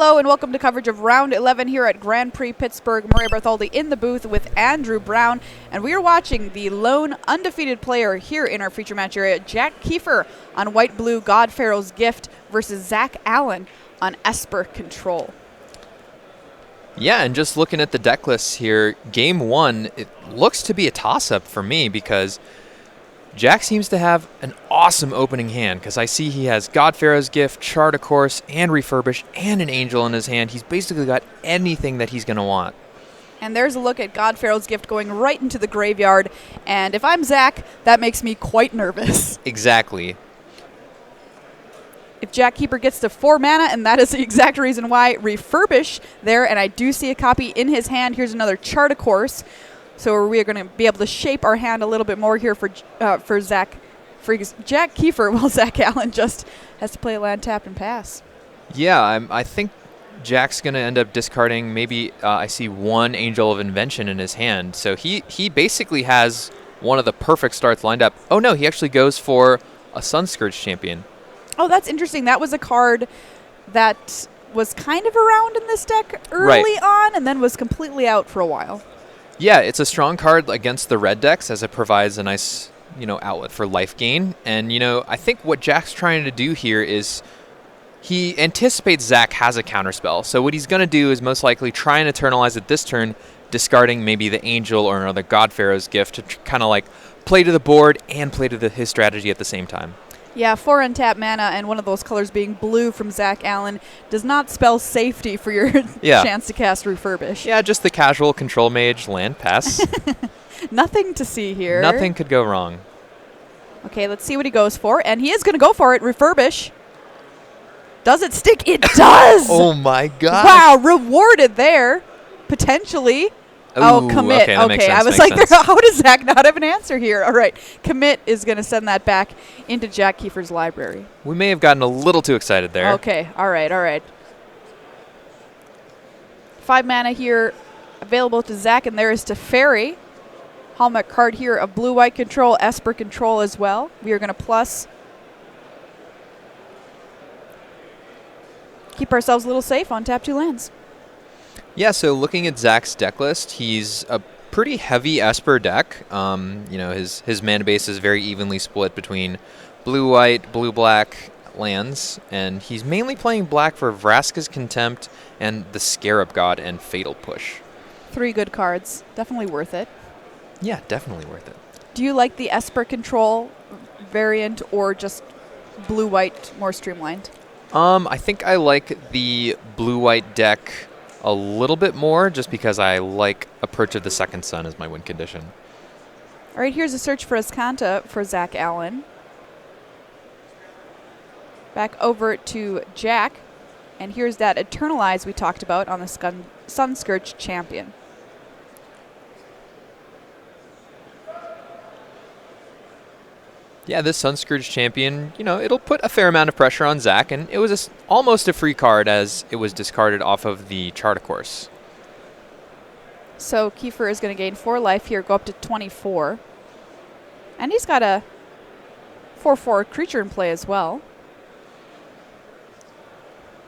Hello and welcome to coverage of Round 11 here at Grand Prix Pittsburgh. Maria Bartholdi in the booth with Andrew Brown, and we are watching the lone undefeated player here in our feature match area, Jack Kiefer on White Blue God Pharaoh's Gift versus Zach Allen on Esper Control. Yeah, and just looking at the deck lists here, game one, it looks to be a toss-up for me because Jack seems to have an awesome opening hand because I see he has God Pharaoh's Gift, Chart a Course, and Refurbish, and an Angel in his hand. He's basically got anything that he's going to want. And there's a look at God Pharaoh's Gift going right into the graveyard, and if I'm Zach, that makes me quite nervous. Exactly. If Jack Keeper gets to 4 mana, and that is the exact reason why, Refurbish there, and I do see a copy in his hand. Here's another Chart a Course. So we are going to be able to shape our hand a little bit more here for Jack Kiefer, while Zach Allen just has to play a land tap and pass. Yeah, I think Jack's going to end up discarding maybe, I see one Angel of Invention in his hand. So he basically has one of the perfect starts lined up. Oh no, he actually goes for a Sunscourge Champion. Oh, that's interesting. That was a card that was kind of around in this deck early on and then was completely out for a while. Yeah, it's a strong card against the red decks as it provides a nice, outlet for life gain. And, I think what Jack's trying to do here is he anticipates Zach has a counterspell. So what he's going to do is most likely try and eternalize it this turn, discarding maybe the Angel or another God Pharaoh's Gift to kind of like play to the board and play to his strategy at the same time. Yeah, 4 untap mana, and one of those colors being blue from Zach Allen does not spell safety for your chance to cast Refurbish. Yeah, just the casual control mage land pass. Nothing to see here. Nothing could go wrong. Okay, let's see what he goes for, and he is going to go for it. Refurbish. Does it stick? It does! Oh my god! Wow, rewarded there, potentially. Ooh, commit. Okay, that makes sense, I was makes like, sense. how does Zach not have an answer here? All right, commit is going to send that back into Jack Kiefer's library. We may have gotten a little too excited there. Okay, all right. 5 mana here available to Zach, and there is Teferi. Hallmark card here of blue-white control, Esper control as well. We are going to plus. Keep ourselves a little safe on tap 2 lands. Yeah, so looking at Zach's deck list, he's a pretty heavy Esper deck. His mana base is very evenly split between blue-white, blue-black lands, and he's mainly playing black for Vraska's Contempt and the Scarab God and Fatal Push. 3 good cards. Definitely worth it. Yeah, definitely worth it. Do you like the Esper control variant or just blue-white more streamlined? I think I like the blue-white deck a little bit more just because I like Approach of the Second Sun as my win condition. All right, here's a search for Azcanta for Zach Allen. Back over to Jack, and here's that Eternalize we talked about on the Sunscourge Champion. Yeah, this Sunscourge Champion, it'll put a fair amount of pressure on Zach, and it was almost a free card as it was discarded off of the Chart a Course. So Kiefer is going to gain 4 life here, go up to 24. And he's got a 4/4 creature in play as well.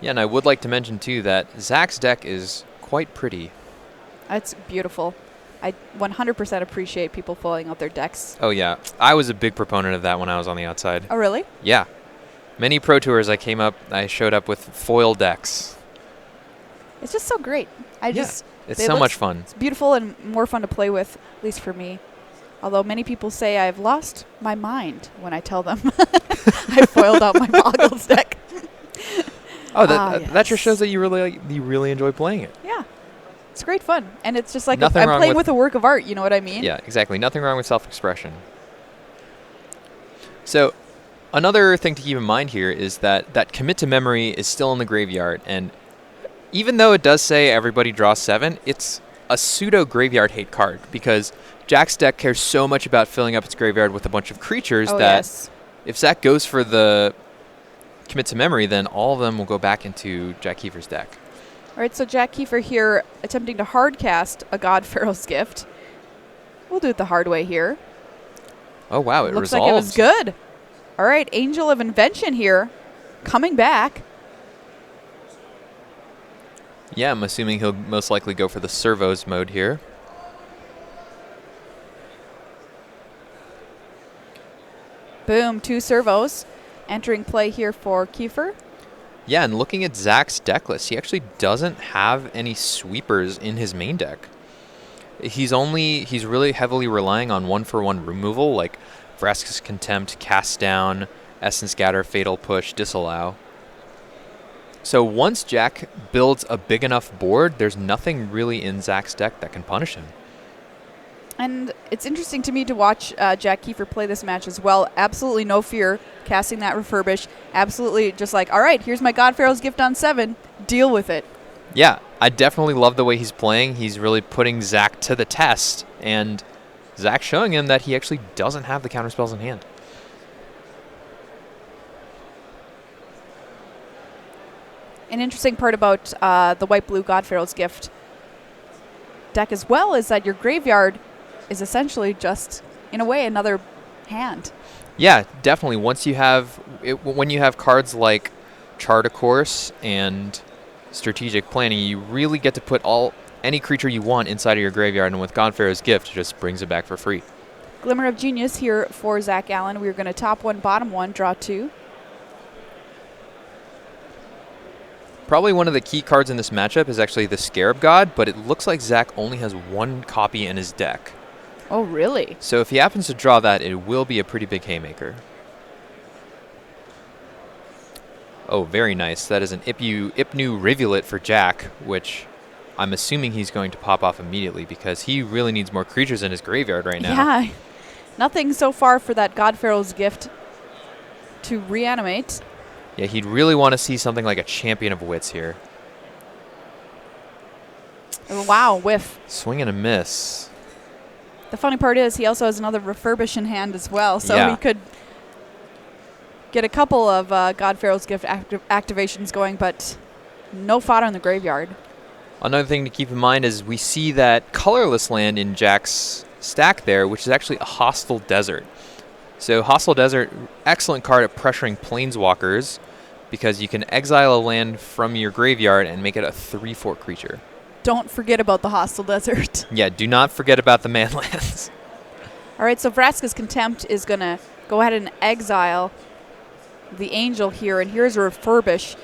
Yeah, and I would like to mention, too, that Zach's deck is quite pretty. It's beautiful. I 100% appreciate people filling out their decks. Oh, yeah. I was a big proponent of that when I was on the outside. Oh, really? Yeah. Many Pro Tours I showed up with foil decks. It's just so great. It's so much fun. It's beautiful and more fun to play with, at least for me. Although many people say I've lost my mind when I tell them I foiled out my Boggles deck. That just shows that you really enjoy playing it. Yeah. It's great fun, and it's just like I'm playing with a work of art, you know what I mean? Yeah, exactly. Nothing wrong with self-expression. So another thing to keep in mind here is that Commit to Memory is still in the graveyard, and even though it does say everybody draws 7, it's a pseudo-graveyard hate card, because Jack's deck cares so much about filling up its graveyard with a bunch of creatures if Zach goes for the Commit to Memory, then all of them will go back into Jack Kiefer's deck. All right, so Jack Kiefer here attempting to hard cast a God Pharaoh's Gift. We'll do it the hard way here. Oh, wow, it Looks resolved. like it was good. All right, Angel of Invention here coming back. Yeah, I'm assuming he'll most likely go for the servos mode here. Boom, 2 servos entering play here for Kiefer. Yeah, and looking at Zach's deck list, he actually doesn't have any sweepers in his main deck. He's really heavily relying on 1-for-1 removal, like Vraska's Contempt, Cast Down, Essence Scatter, Fatal Push, Disallow. So once Jack builds a big enough board, there's nothing really in Zach's deck that can punish him. And it's interesting to me to watch Jack Kiefer play this match as well. Absolutely no fear casting that Refurbish. Absolutely just like, all right, here's my God Pharaoh's Gift on 7. Deal with it. Yeah, I definitely love the way he's playing. He's really putting Zach to the test, and Zach showing him that he actually doesn't have the counterspells in hand. An interesting part about the white-blue God Pharaoh's Gift deck as well is that your graveyard is essentially just, in a way, another hand. Yeah, definitely. When you have cards like Chart a Course and Strategic Planning, you really get to put any creature you want inside of your graveyard, and with God Pharaoh's Gift, it just brings it back for free. Glimmer of Genius here for Zach Allen. We're going to top 1, bottom 1, draw 2. Probably one of the key cards in this matchup is actually the Scarab God, but it looks like Zach only has 1 copy in his deck. Oh, really? So if he happens to draw that, it will be a pretty big haymaker. Oh, very nice. That is an Ipnu Rivulet for Jack, which I'm assuming he's going to pop off immediately because he really needs more creatures in his graveyard right now. Yeah. Nothing so far for that God Pharaoh's Gift to reanimate. Yeah, he'd really want to see something like a Champion of Wits here. Wow, whiff. Swing and a miss. The funny part is he also has another Refurbish in hand as well, so Yeah. he could get a couple of God Pharaoh's Gift activations going, but no fodder in the graveyard. Another thing to keep in mind is we see that colorless land in Jack's stack there, which is actually a Hostile Desert. So Hostile Desert, excellent card at pressuring Planeswalkers because you can exile a land from your graveyard and make it a 3/4 creature. Don't forget about the Hostile Desert. Yeah, do not forget about the man lands. All right, so Vraska's Contempt is going to go ahead and exile the Angel here, and here's a Refurbish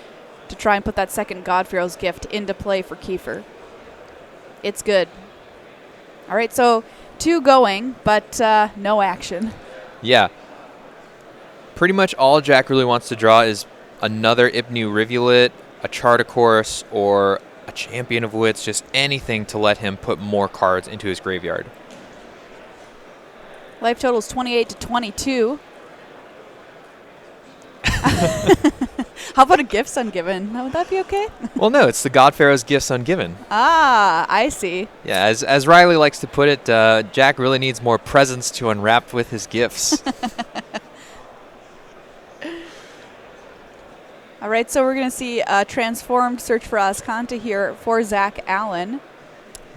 to try and put that second God Pharaoh's Gift into play for Kiefer. It's good. All right, so 2 going, but no action. Yeah. Pretty much all Jack really wants to draw is another Ipnu Rivulet, a Chart a Course, or a Champion of Wits, just anything to let him put more cards into his graveyard. Life total is 28 to 22. How about a Gifts Ungiven? Would that be okay? Well, no, it's the God Pharaoh's Gifts Ungiven. Ah, I see. Yeah, as Riley likes to put it, Jack really needs more presents to unwrap with his gifts. All right, so we're going to see a transformed Search for Azcanta here for Zach Allen.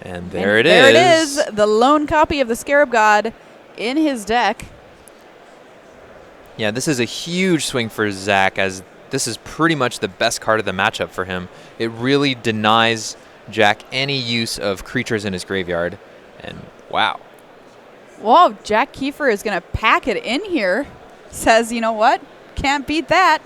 And there it is. There it is, the lone copy of the Scarab God in his deck. Yeah, this is a huge swing for Zach, as this is pretty much the best card of the matchup for him. It really denies Jack any use of creatures in his graveyard. And wow. Whoa, Jack Kiefer is going to pack it in here. Says, you know what? Can't beat that.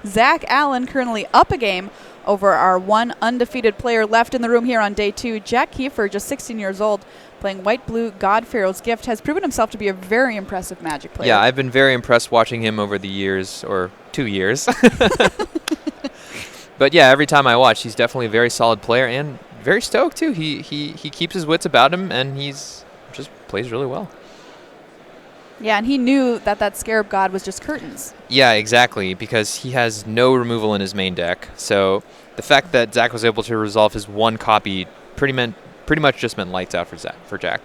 Zach Allen currently up a game over our one undefeated player left in the room here on day 2. Jack Kiefer, just 16 years old, playing white-blue God Pharaoh's Gift, has proven himself to be a very impressive Magic player. Yeah, I've been very impressed watching him over the years, or 2 years. But yeah, every time I watch, he's definitely a very solid player and very stoked too. He keeps his wits about him, and he's just plays really well. Yeah, and he knew that that Scarab God was just curtains. Yeah, exactly, because he has no removal in his main deck. So the fact that Zach was able to resolve his 1 copy pretty much just meant lights out for Jack.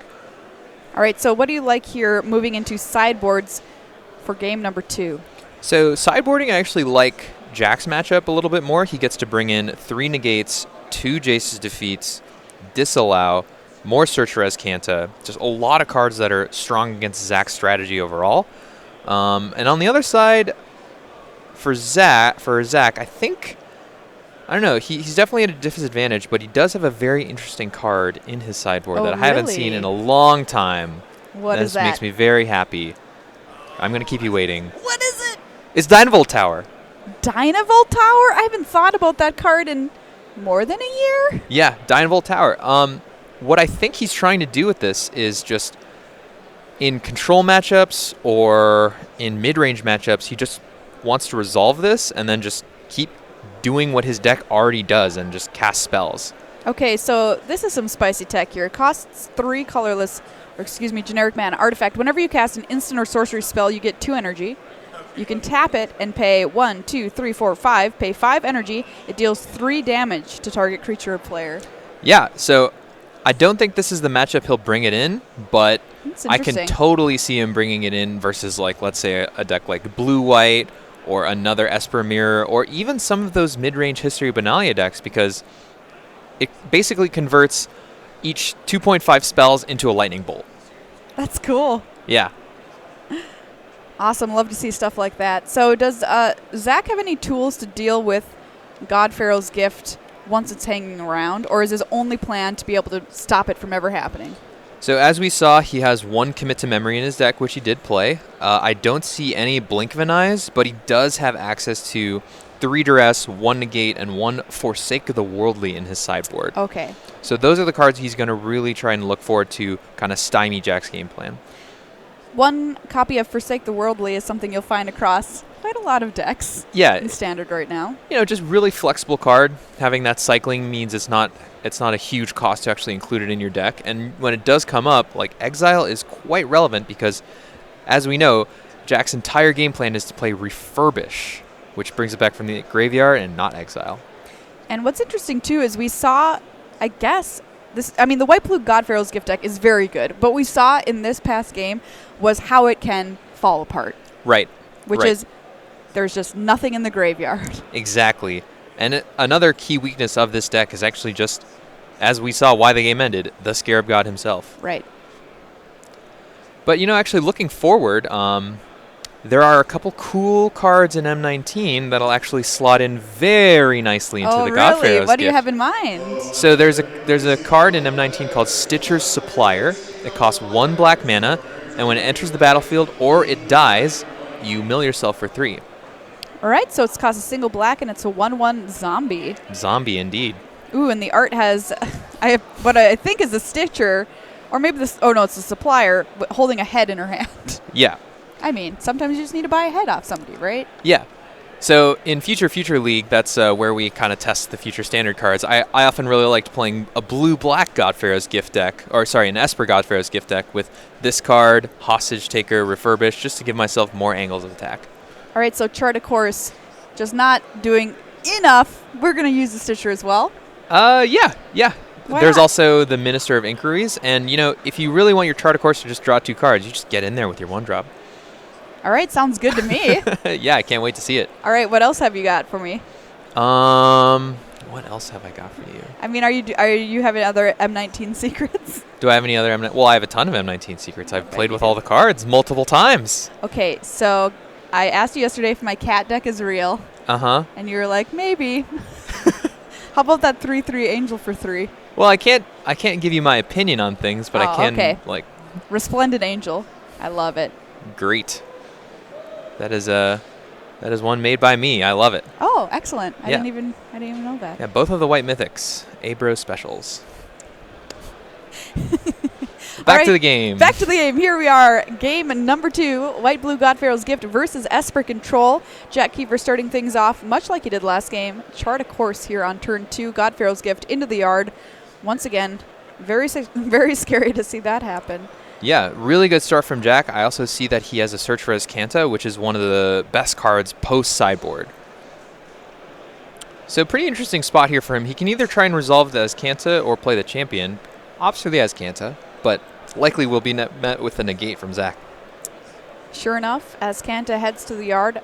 All right, so what do you like here moving into sideboards for game number 2? So sideboarding, I actually like Jack's matchup a little bit more. He gets to bring in 3 negates, 2 Jace's defeats, disallow, more Search for Azcanta, just a lot of cards that are strong against Zach's strategy overall. And on the other side, for Zach, I think I don't know. He's definitely at a disadvantage, but he does have a very interesting card in his sideboard that I haven't seen in a long time. What is that? This makes me very happy. I'm going to keep you waiting. What is it? It's Dynavolt Tower. Dynavolt Tower? I haven't thought about that card in more than a year. Yeah, Dynavolt Tower. What I think he's trying to do with this is just in control matchups or in mid-range matchups, he just wants to resolve this and then just keep doing what his deck already does and just cast spells. Okay, so this is some spicy tech here. It costs 3 colorless, or excuse me, generic mana artifact. Whenever you cast an instant or sorcery spell, you get 2 energy. You can tap it and pay 1, 2, 3, 4, 5. Pay 5 energy. It deals 3 damage to target creature or player. Yeah, so I don't think this is the matchup he'll bring it in, but I can totally see him bringing it in versus, like, let's say a deck like blue-white or another Esper Mirror or even some of those mid-range History of Benalia decks, because it basically converts each 2.5 spells into a lightning bolt. That's cool. Yeah. Awesome. Love to see stuff like that. So does Zach have any tools to deal with God Pharaoh's Gift once it's hanging around, or is his only plan to be able to stop it from ever happening? So as we saw, he has 1 Commit to Memory in his deck, which he did play. I don't see any Blink of an Eyes, but he does have access to 3 Duress, 1 Negate, and 1 Forsake of the Worldly in his sideboard. Okay. So those are the cards he's going to really try and look forward to kind of stymie Jack's game plan. 1 copy of Forsake the Worldly is something you'll find across quite a lot of decks in Standard right now. You know, just really flexible card. Having that cycling means it's not a huge cost to actually include it in your deck. And when it does come up, like, Exile is quite relevant because, as we know, Jack's entire game plan is to play Refurbish, which brings it back from the graveyard and not Exile. And what's interesting, too, is we saw, I guess, the white-blue God Pharaoh's Gift deck is very good, but we saw in this past game was how it can fall apart. Right. Which is, there's just nothing in the graveyard. Exactly. And another key weakness of this deck is actually just, as we saw why the game ended, the Scarab God himself. Right. But, you know, actually looking forward, there are a couple cool cards in M19 that'll actually slot in very nicely into the God Pharaoh's Gift. What do you have in mind? So there's a card in M19 called Stitcher's Supplier. It costs 1 black mana, and when it enters the battlefield or it dies, you mill yourself for 3. All right, so it's cost a single black, and it's a 1/1 zombie. Zombie, indeed. Ooh, and the art has what I think is a Stitcher, or maybe this. Oh no, it's a Supplier holding a head in her hand. Yeah. I mean, sometimes you just need to buy a head off somebody, right? Yeah. So in Future League, that's where we kind of test the Future Standard cards. I often really liked playing a blue-black God Pharaoh's Gift deck, an Esper God Pharaoh's Gift deck with this card, Hostage Taker, Refurbish, just to give myself more angles of attack. All right, so Chart of Course, just not doing enough. We're going to use the Stitcher as well. Yeah. Why There's not? also the Minister of Inquiries, and, you know, if you really want your Chart of Course to just draw 2 cards, you just get in there with your 1-drop. All right, sounds good to me. Yeah, I can't wait to see it. All right, what else have you got for me? What else have I got for you? I mean, are you having other M19 secrets? Do I have any other M19? Well, I have a ton of M19 secrets. I've played with all the cards multiple times. Okay, so I asked you yesterday if my cat deck is real. Uh-huh. And you were like, maybe. How about that 3/3 Angel for 3? Well, I can't give you my opinion on things, but I can, okay. Resplendent Angel. I love it. Great. That is one made by me. I love it. Oh, excellent. I Yeah. didn't even know that. Yeah, both of the white mythics. Abro specials. Back to the game. Back to the game. Here we are. Game number 2. White-blue God Pharaoh's Gift versus Esper Control. Jack Kiefer starting things off much like he did last game. Chart a course here on turn 2. God Pharaoh's Gift into the yard. Once again, very scary to see that happen. Yeah, really good start from Jack. I also see that he has a Search for Azcanta, which is one of the best cards post-sideboard. So pretty interesting spot here for him. He can either try and resolve the Azcanta or play the champion. Opts for the Azcanta, but likely will be met with a negate from Zach. Sure enough, Azcanta heads to the yard.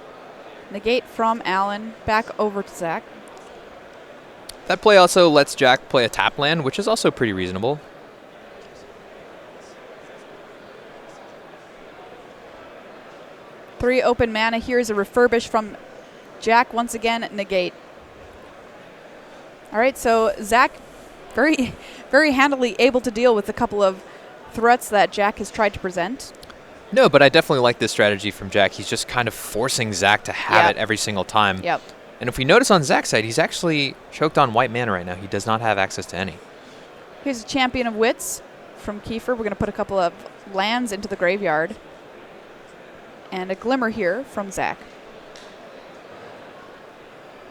Negate from Alan. Back over to Zach. That play also lets Jack play a tap land, which is also pretty reasonable. Three open mana. Here's a Refurbish from Jack once again. Negate. All right, so Zach very, very handily able to deal with a couple of threats that Jack has tried to present. No, but I definitely like this strategy from Jack. He's just kind of forcing Zach to have it every single time. Yep. And if we notice on Zach's side, he's actually choked on white mana right now. He does not have access to any. Here's a Champion of Wits from Kiefer. We're going to put a couple of lands into the graveyard. And a Glimmer here from Zach.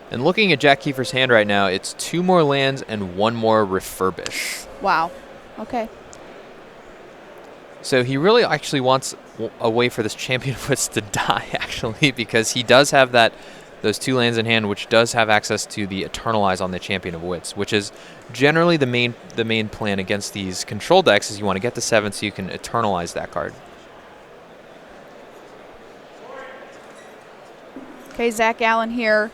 And looking at Jack Kiefer's hand right now, it's 2 more lands and 1 more Refurbish. Wow. Okay. So he really actually wants a way for this Champion of Wits to die, actually, because he does have those 2 lands in hand, which does have access to the Eternalize on the Champion of Wits, which is generally the main plan against these control decks. Is you want to get to 7 so you can Eternalize that card. Okay, Zach Allen here.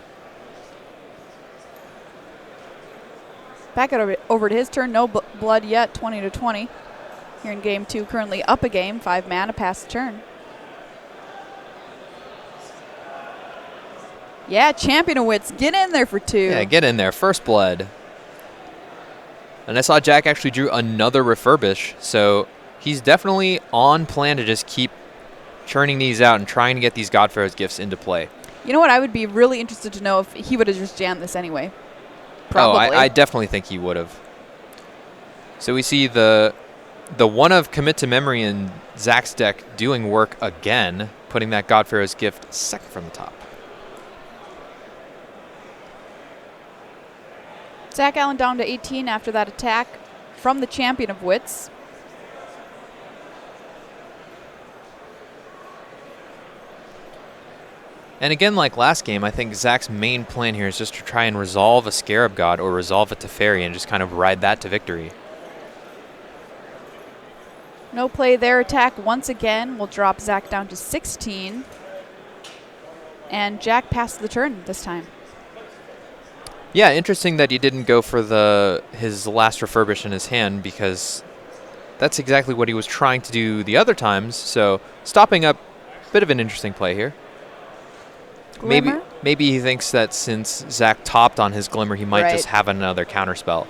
Back it over to his turn. No blood yet. 20-20. Here in game 2, currently up a game. 5 mana past the turn. Yeah, Champion of Wits. Get in there for 2. Yeah, get in there. First blood. And I saw Jack actually drew another Refurbish, so he's definitely on plan to just keep churning these out and trying to get these Godpharaoh's Gifts into play. You know what? I would be really interested to know if he would have just jammed this anyway. Probably. Oh, I definitely think he would have. So we see the one of Commit to Memory in Zach's deck doing work again, putting that Godpharaoh's Gift second from the top. Zach Allen down to 18 after that attack from the Champion of Wits. And again, like last game, I think Zach's main plan here is just to try and resolve a Scarab God or resolve a Teferi and just kind of ride that to victory. No play there. Attack once again will drop Zach down to 16. And Jack passed the turn this time. Yeah, interesting that he didn't go for his last Refurbish in his hand, because that's exactly what he was trying to do the other times. So stopping up, bit of an interesting play here. Glimmer? Maybe he thinks that since Zach topped on his Glimmer, he might just have another counterspell.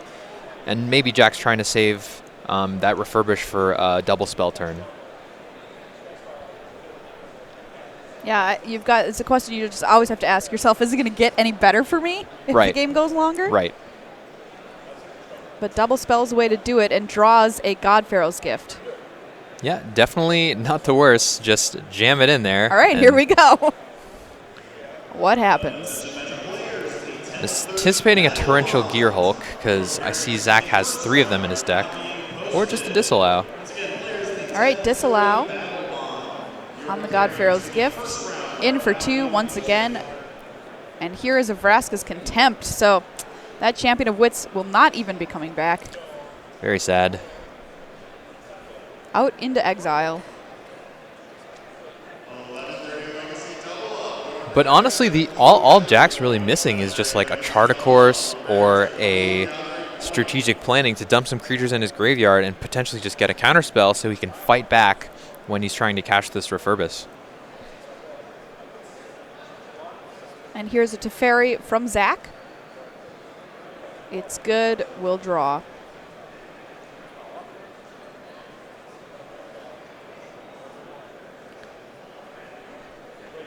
And maybe Jack's trying to save that Refurbish for a double spell turn. Yeah, it's a question you just always have to ask yourself, is it going to get any better for me if the game goes longer? Right. But double spell's a way to do it and draws a Godpharaoh's Gift. Yeah, definitely not the worst. Just jam it in there. All right, here we go. What happens? Anticipating a Torrential Gear Hulk, because I see Zach has 3 of them in his deck. Or just a Disallow. All right, Disallow on the Godpharaoh's Gift. In for 2 once again. And here is a Vraska's Contempt. So that Champion of Wits will not even be coming back. Very sad. Out into exile. But honestly, all Jack's really missing is just like a Chart a Course or a strategic planning to dump some creatures in his graveyard and potentially just get a counterspell so he can fight back when he's trying to catch this Refurbish. And here's a Teferi from Zach. It's good. We'll draw.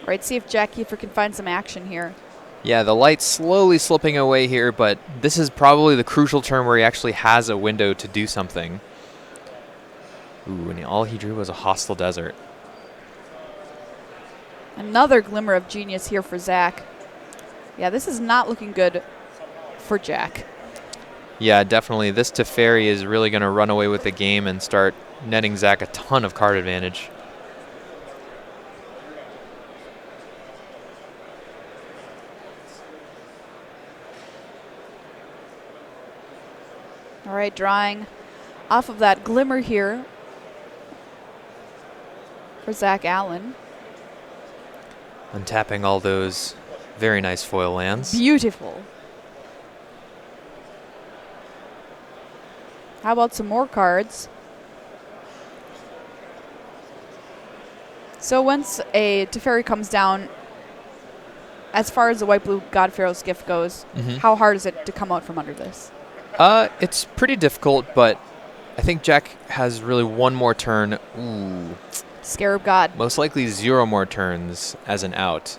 All right, see if Jack Kiefer can find some action here. Yeah, the light's slowly slipping away here, but this is probably the crucial turn where he actually has a window to do something. Ooh, and all he drew was a Hostile Desert. Another Glimmer of Genius here for Zach. Yeah, this is not looking good for Jack. Yeah, definitely. This Teferi is really going to run away with the game and start netting Zach a ton of card advantage. All right, drawing off of that Glimmer here for Zach Allen. Untapping all those very nice foil lands. Beautiful. How about some more cards? So once a Teferi comes down, as far as the white-blue God Pharaoh's Gift goes, how hard is it to come out from under this? It's pretty difficult, but I think Jack has really one more turn. Ooh. Scarab God. Most likely 0 more turns as an out.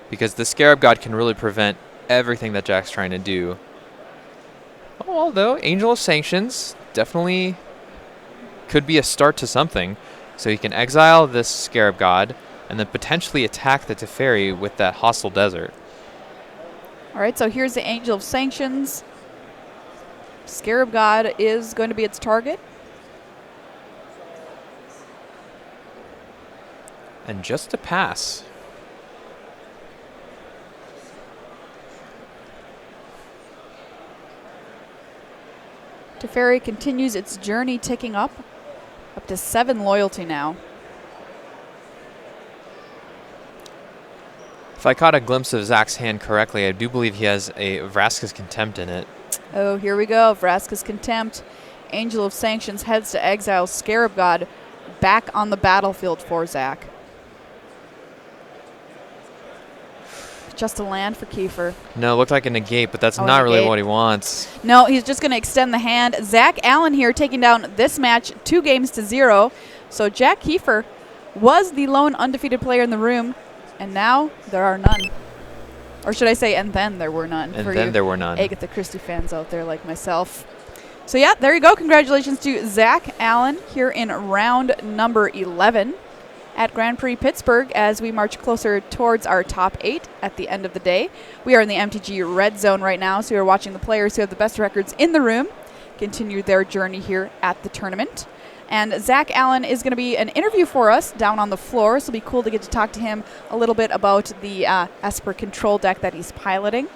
Because the Scarab God can really prevent everything that Jack's trying to do. Although Angel of Sanctions definitely could be a start to something. So he can exile this Scarab God and then potentially attack the Teferi with that hostile desert. All right, so here's the Angel of Sanctions. Scarab God is going to be its target. And just a pass. Teferi continues its journey ticking up to 7 loyalty now. If I caught a glimpse of Zach's hand correctly, I do believe he has a Vraska's Contempt in it. Oh, here we go. Vraska's Contempt. Angel of Sanctions heads to exile Scarab God back on the battlefield for Zach. Just a land for Kiefer. No, it looked like a negate, but that's not really what he wants. No, he's just going to extend the hand. Zach Allen here taking down this match 2-0. So Jack Kiefer was the lone undefeated player in the room, and now there are none. Or should I say, and then there were none. And then there were none. Agatha Christie fans out there like myself. So yeah, there you go. Congratulations to Zach Allen here in round number 11 at Grand Prix Pittsburgh as we march closer towards our top 8 at the end of the day. We are in the MTG Red Zone right now, so you're watching the players who have the best records in the room continue their journey here at the tournament. And Zach Allen is going to be an interview for us down on the floor, so it'll be cool to get to talk to him a little bit about the Esper Control deck that he's piloting.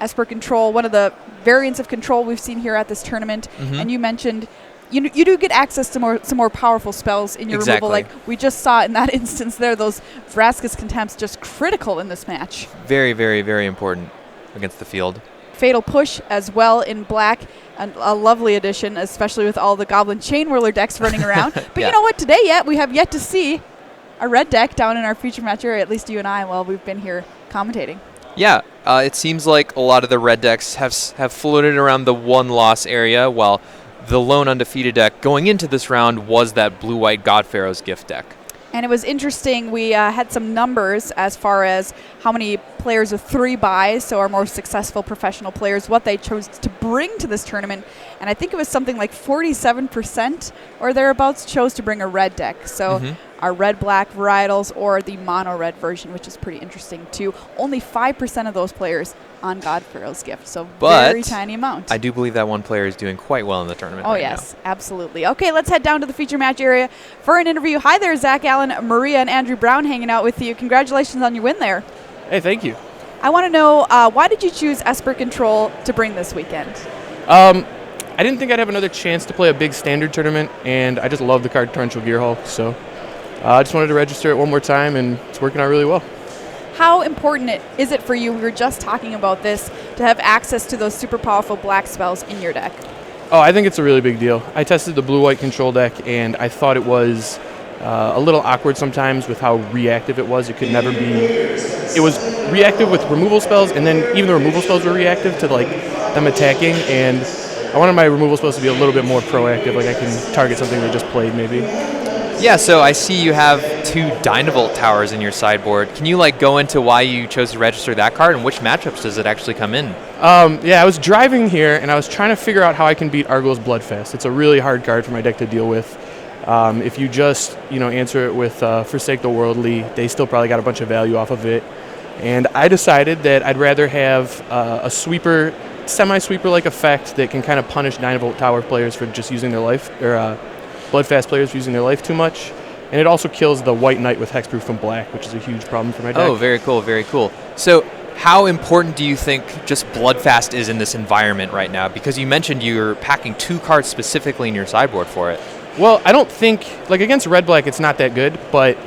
Esper Control, one of the variants of Control we've seen here at this tournament, and you mentioned you do get access to some more powerful spells in your removal. Like we just saw in that instance there, those Vraska's Contempts just critical in this match. Very, very, very important against the field. Fatal Push as well in black, a lovely addition, especially with all the Goblin Chain Whirler decks running around. But you know what? Today we have yet to see a red deck down in our feature match area, at least you and I, while we've been here commentating. Yeah, it seems like a lot of the red decks have floated around the 1-loss area, while the lone undefeated deck going into this round was that blue-white God Pharaoh's Gift deck. And it was interesting. We had some numbers as far as how many players with 3 buys, so our more successful professional players, what they chose to bring to this tournament. And I think it was something like 47% or thereabouts chose to bring a red deck. So our red-black varietals or the mono-red version, which is pretty interesting too. Only 5% of those players on God Pharaoh's Gift, so very tiny amount. I do believe that one player is doing quite well in the tournament right now. Absolutely. Okay, let's head down to the feature match area for an interview. Hi there, Zach Allen, Maria, and Andrew Brown hanging out with you. Congratulations on your win there. Hey, thank you. I want to know, why did you choose Esper Control to bring this weekend? I didn't think I'd have another chance to play a big standard tournament, and I just love the card Torrential Gearhulk, so I just wanted to register it one more time, and it's working out really well. How important is it for you, we were just talking about this, to have access to those super powerful black spells in your deck? Oh, I think it's a really big deal. I tested the blue-white control deck, and I thought it was a little awkward sometimes with how reactive it was. It could never be... It was reactive with removal spells, and then even the removal spells were reactive to like them attacking, and I wanted my removal spells to be a little bit more proactive, like I can target something we just played maybe. Yeah, so I see you have 2 Dynavolt towers in your sideboard. Can you go into why you chose to register that card, and which matchups does it actually come in? Yeah, I was driving here, and I was trying to figure out how I can beat Argos Bloodfest. It's a really hard card for my deck to deal with. If you just answer it with Forsake the Worldly, they still probably got a bunch of value off of it. And I decided that I'd rather have a sweeper, semi-sweeper-like effect that can kind of punish Dynavolt Tower players for just using their life, or Bloodfast players for using their life too much. And it also kills the White Knight with Hexproof from black, which is a huge problem for my deck. Oh, very cool, very cool. So how important do you think just Bloodfast is in this environment right now? Because you mentioned you're packing 2 cards specifically in your sideboard for it. Well, I don't think, against red-black, it's not that good, but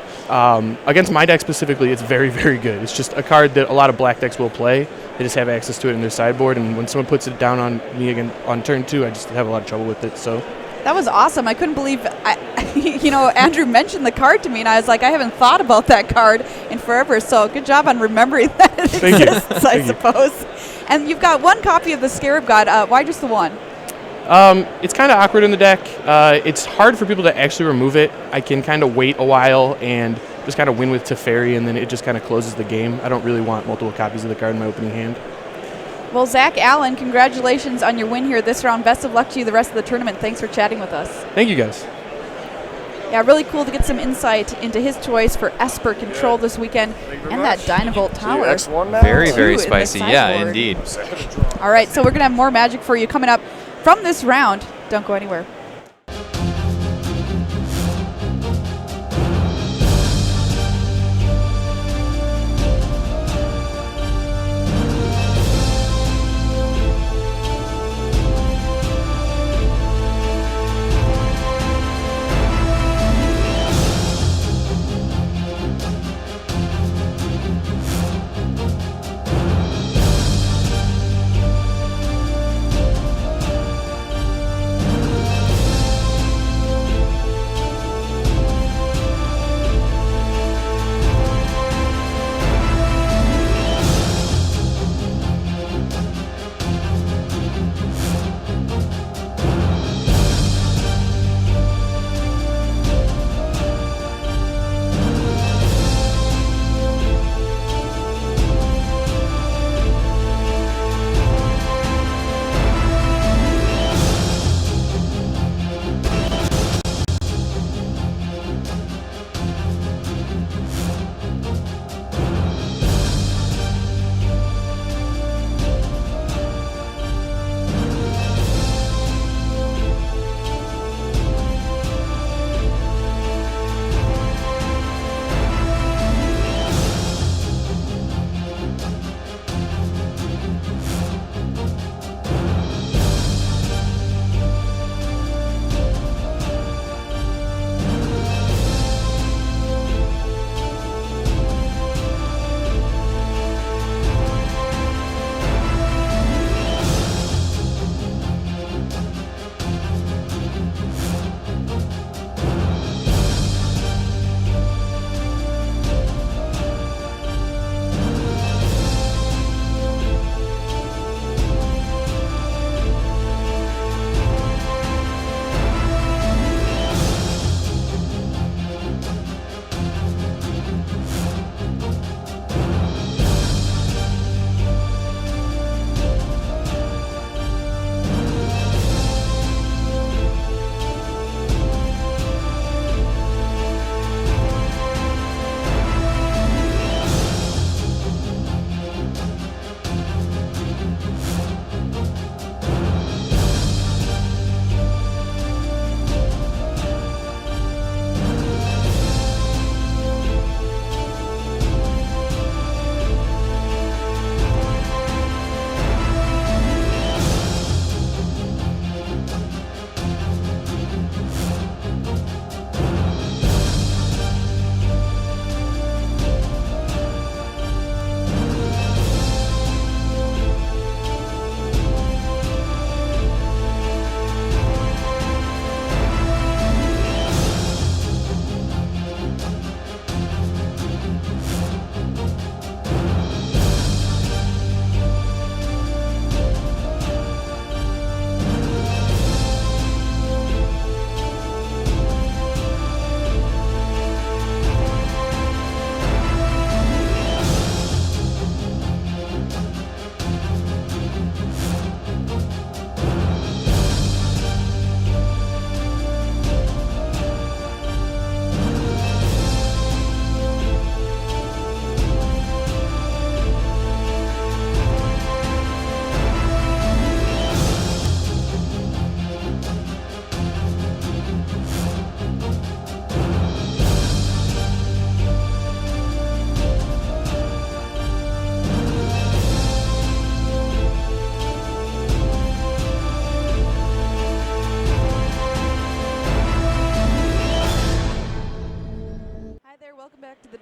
against my deck specifically, it's very, very good. It's just a card that a lot of black decks will play. They just have access to it in their sideboard, and when someone puts it down on me again on turn 2, I just have a lot of trouble with it. So that was awesome. I couldn't believe Andrew mentioned the card to me, and I was like, I haven't thought about that card in forever. So good job on remembering that it exists, I suppose. And you've got one copy of the Scarab God. Why just the one? It's kind of awkward in the deck. It's hard for people to actually remove it. I can kind of wait a while and just kind of win with Teferi, and then it just kind of closes the game. I don't really want multiple copies of the card in my opening hand. Well, Zach Allen, congratulations on your win here this round. Best of luck to you the rest of the tournament. Thanks for chatting with us. Thank you, guys. Yeah, really cool to get some insight into his choice for Esper Control this weekend and that Dynavolt Tower. Very, very spicy. Yeah, indeed. All right, so we're going to have more Magic for you coming up from this round. Don't go anywhere.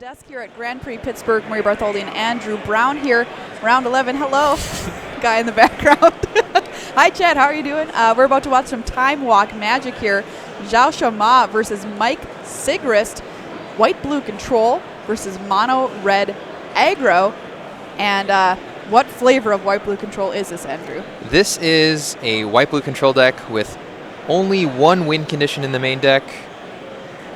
desk here at Grand Prix Pittsburgh. Maria Bartholdi and Andrew Brown here. Round 11. Hello, guy in the background. Hi, Chad. How are you doing? We're about to watch some Time Walk Magic here. Zhao Shama versus Mike Sigrist. White-blue control versus mono-red aggro. And what flavor of white-blue control is this, Andrew? This is a white-blue control deck with only one win condition in the main deck.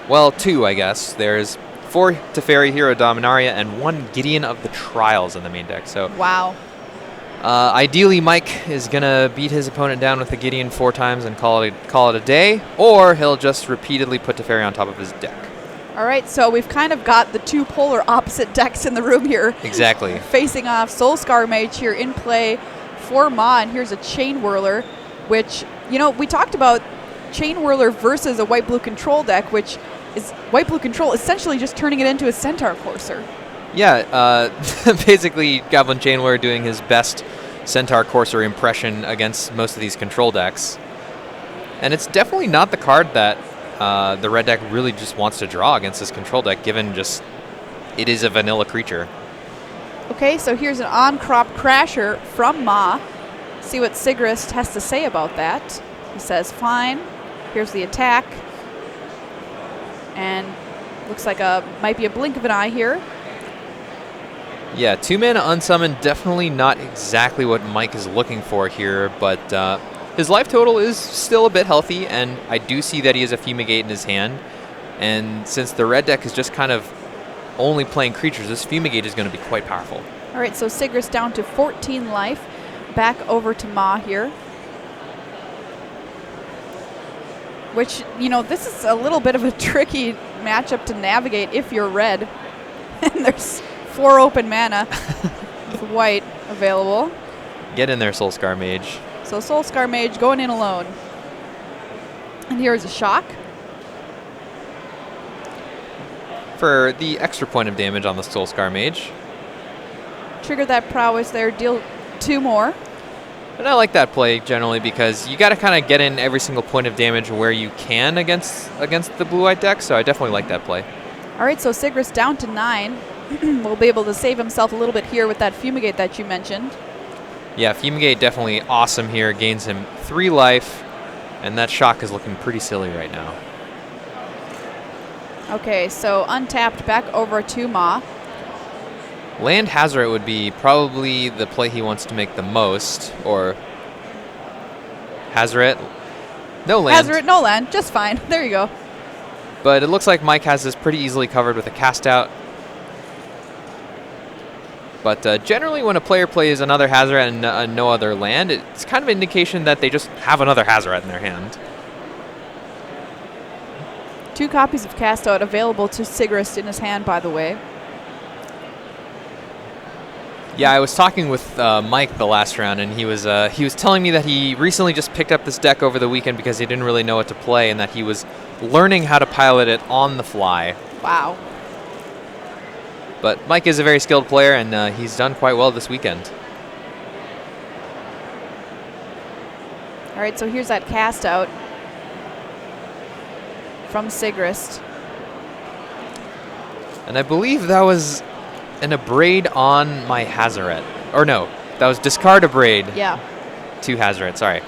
Well, two, I guess. There's 4 Teferi Hero Dominaria and 1 Gideon of the Trials in the main deck. So, wow. Ideally, Mike is going to beat his opponent down with the Gideon 4 times and call it a day, or he'll just repeatedly put Teferi on top of his deck. All right, so we've kind of got the two polar opposite decks in the room here. Exactly. Facing off. Soulscar Mage here in play for Ma, and here's a Chain Whirler, which, you know, we talked about Chain Whirler versus a white-blue control deck, which is white-blue control essentially just turning it into a Centaur Courser. Yeah, basically Goblin Chain Whirler doing his best Centaur Courser impression against most of these control decks. And it's definitely not the card that the red deck really just wants to draw against this control deck, given just it is a vanilla creature. Okay, so here's an on-crop Crasher from Ma. See what Sigrist has to say about that. He says, fine. Here's the attack. And looks like might be a blink of an eye here. Yeah, 2 mana unsummon, definitely not exactly what Mike is looking for here, but his life total is still a bit healthy, and I do see that he has a Fumigate in his hand. And since the red deck is just kind of only playing creatures, this Fumigate is going to be quite powerful. All right, so Sigrist down to 14 life. Back over to Ma here. Which, you know, this is a little bit of a tricky matchup to navigate if you're red. And there's 4 open mana with white available. Get in there, Soulscar Mage. So Soulscar Mage going in alone. And here's a shock. For the extra point of damage on the Soulscar Mage. Trigger that prowess there, deal 2 more. And I like that play generally because you got to kind of get in every single point of damage where you can against the blue-white deck, so I definitely like that play. All right, so Sigrist down to 9. Will be able to save himself a little bit here with that Fumigate that you mentioned. Yeah, Fumigate definitely awesome here. Gains him 3 life, and that shock is looking pretty silly right now. Okay, so untapped back over to Ma. Land Hazoret would be probably the play he wants to make the most, or Hazoret, no land. Hazoret, no land, just fine. There you go. But it looks like Mike has this pretty easily covered with a cast out. But generally when a player plays another Hazoret and no other land, it's kind of an indication that they just have another Hazoret in their hand. 2 copies of Cast Out available to Sigrist in his hand, by the way. Yeah, I was talking with Mike the last round, and he was telling me that he recently just picked up this deck over the weekend because he didn't really know what to play, and that he was learning how to pilot it on the fly. Wow. But Mike is a very skilled player, and he's done quite well this weekend. All right, so here's that Cast Out from Sigrist. And I believe that was an Abrade on my Hazoret. Or no, that was discard Abrade. Yeah. To Hazoret, sorry.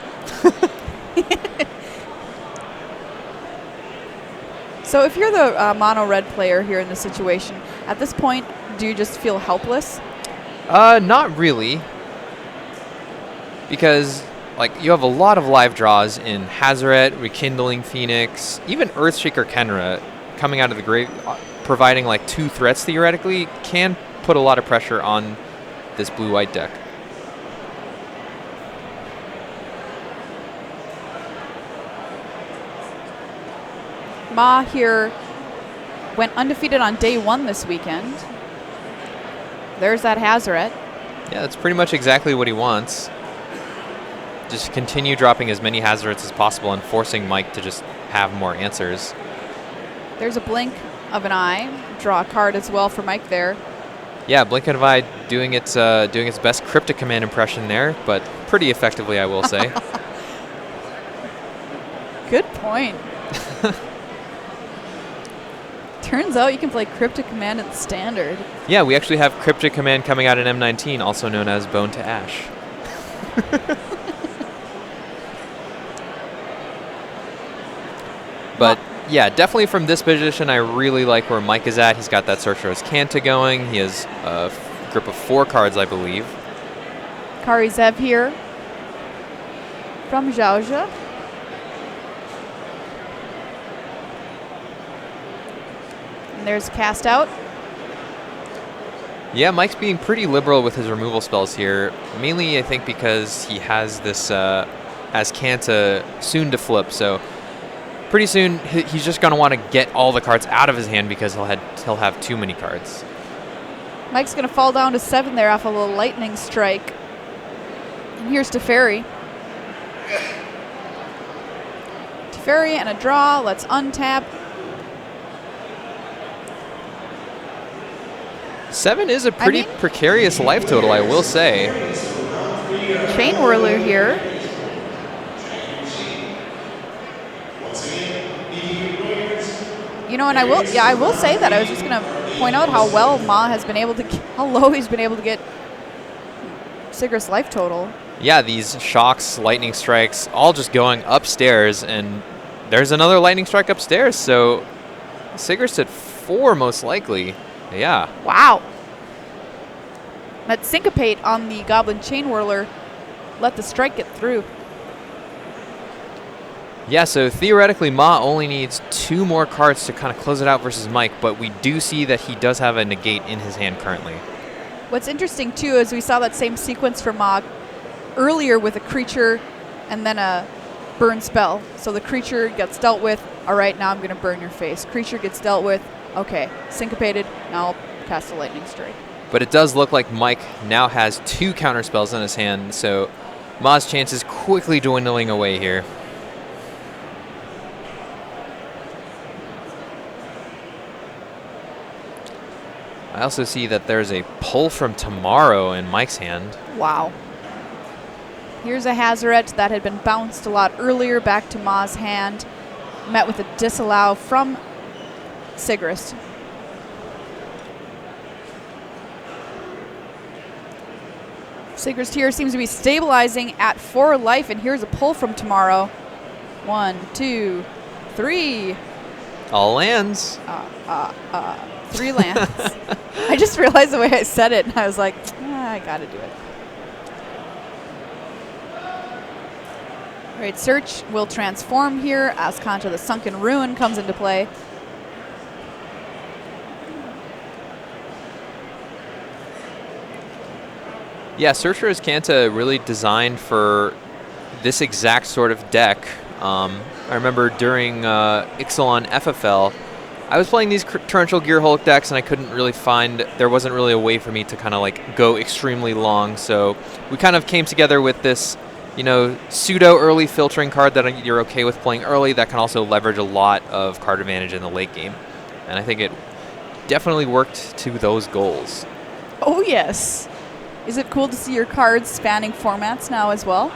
So if you're the mono-red player here in this situation, at this point, do you just feel helpless? Not really. Because, like, you have a lot of live draws in Hazoret, Rekindling Phoenix, even Earthshaker Kenra coming out of the grave, providing like 2 threats theoretically, can put a lot of pressure on this blue-white deck. Ma here went undefeated on day 1 this weekend. There's that Hazoret. Yeah, that's pretty much exactly what he wants. Just continue dropping as many Hazorets as possible and forcing Mike to just have more answers. There's a blink of an eye. Draw a card as well for Mike there. Yeah, Blink of an Eye doing its best Cryptic Command impression there, but pretty effectively, I will say. Good point. Turns out you can play Cryptic Command in Standard. Yeah, we actually have Cryptic Command coming out in M19, also known as Bone to Ash. But yeah, definitely from this position, I really like where Mike is at. He's got that Sorcerer's Canta going. He has a grip of 4 cards, I believe. Karizev here from Zhaozhe. And there's cast out. Yeah, Mike's being pretty liberal with his removal spells here. Mainly, I think, because he has this has Canta soon to flip. So pretty soon, he's just going to want to get all the cards out of his hand because he'll have too many cards. Mike's going to fall down to 7 there off a little lightning strike. And here's Teferi. Teferi and a draw. Let's untap. 7 is a pretty precarious life total, I will say. Chain Whirler here. You know, and I will say that I was just going to point out how well Ma has been able to, how low he's been able to get Sigrist's life total. Yeah, these shocks, lightning strikes, all just going upstairs, and there's another lightning strike upstairs, so Sigrist at 4 most likely. Yeah. Wow. That syncopate on the Goblin Chain Whirler let the strike get through. Yeah, so theoretically, Ma only needs 2 more cards to kind of close it out versus Mike, but we do see that he does have a negate in his hand currently. What's interesting, too, is we saw that same sequence for Ma earlier with a creature and then a burn spell. So the creature gets dealt with. All right, now I'm going to burn your face. Creature gets dealt with. Okay, syncopated. Now I'll cast a lightning strike. But it does look like Mike now has 2 counter spells in his hand, so Ma's chances quickly dwindling away here. I also see that there's a pull from Tomorrow in Mike's hand. Wow. Here's a Hazoret that had been bounced a lot earlier back to Ma's hand. Met with a disallow from Sigrist. Sigrist here seems to be stabilizing at 4 life, and here's a pull from Tomorrow. 1, 2, 3. All lands. 3 lands. I just realized the way I said it, and I was like, I gotta do it. All right, Search will transform here as Contra the Sunken Ruin comes into play. Yeah, Sorcerer's Canta really designed for this exact sort of deck. I remember during Ixalan FFL, I was playing these Torrential Gearhulk decks, and I couldn't really find, there wasn't really a way for me to kind of like go extremely long. So we kind of came together with this, you know, pseudo early filtering card that you're okay with playing early that can also leverage a lot of card advantage in the late game. And I think it definitely worked to those goals. Oh, yes. Is it cool to see your cards spanning formats now as well?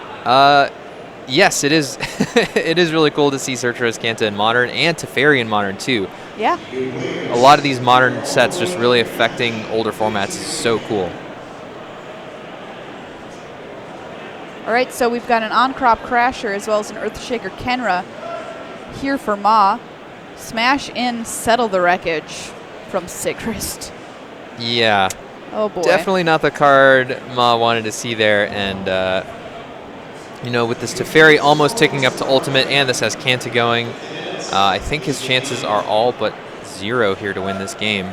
Yes, it is. It is really cool to see Sorcerer's Canta in Modern and Teferi in Modern too. Yeah. A lot of these Modern sets just really affecting older formats is so cool. All right, so we've got an On-Crop Crasher as well as an Earthshaker Kenra here for Ma. Smash in, Settle the Wreckage from Sigrist. Yeah. Oh, boy. Definitely not the card Ma wanted to see there, and you know, with this Teferi almost ticking up to ultimate, and this has Canta going, I think his chances are all but 0 here to win this game.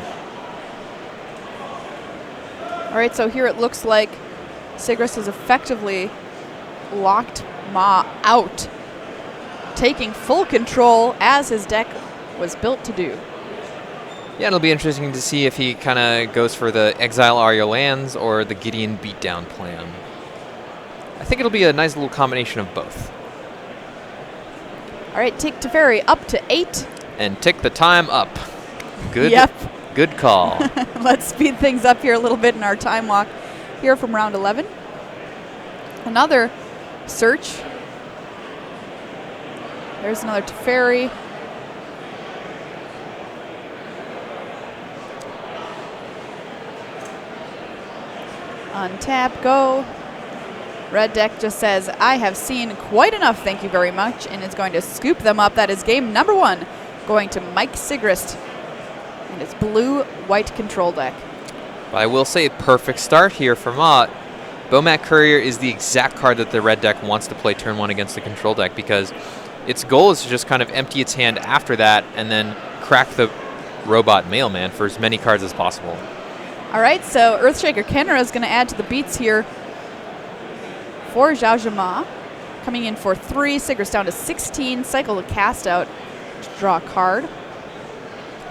All right, so here it looks like Sigrist has effectively locked Ma out, taking full control as his deck was built to do. Yeah, it'll be interesting to see if he kind of goes for the Exile All Your Lands or the Gideon Beatdown plan. I think it'll be a nice little combination of both. All right, take Teferi up to 8. And tick the time up. Good. Yep. Good call. Let's speed things up here a little bit in our time walk here from round 11. Another Search. There's another Teferi. Untap, go. Red deck just says, I have seen quite enough, thank you very much, and is going to scoop them up. That is game number 1, going to Mike Sigrist and his blue-white control deck. But I will say, perfect start here for Mott. Bomat Courier is the exact card that the red deck wants to play turn 1 against the control deck, because its goal is to just kind of empty its hand after that and then crack the robot mailman for as many cards as possible. All right, so Earthshaker Kenra is going to add to the beats here for Zhao Zhima. Coming in for 3, Sigrist down to 16, cycle to cast out to draw a card.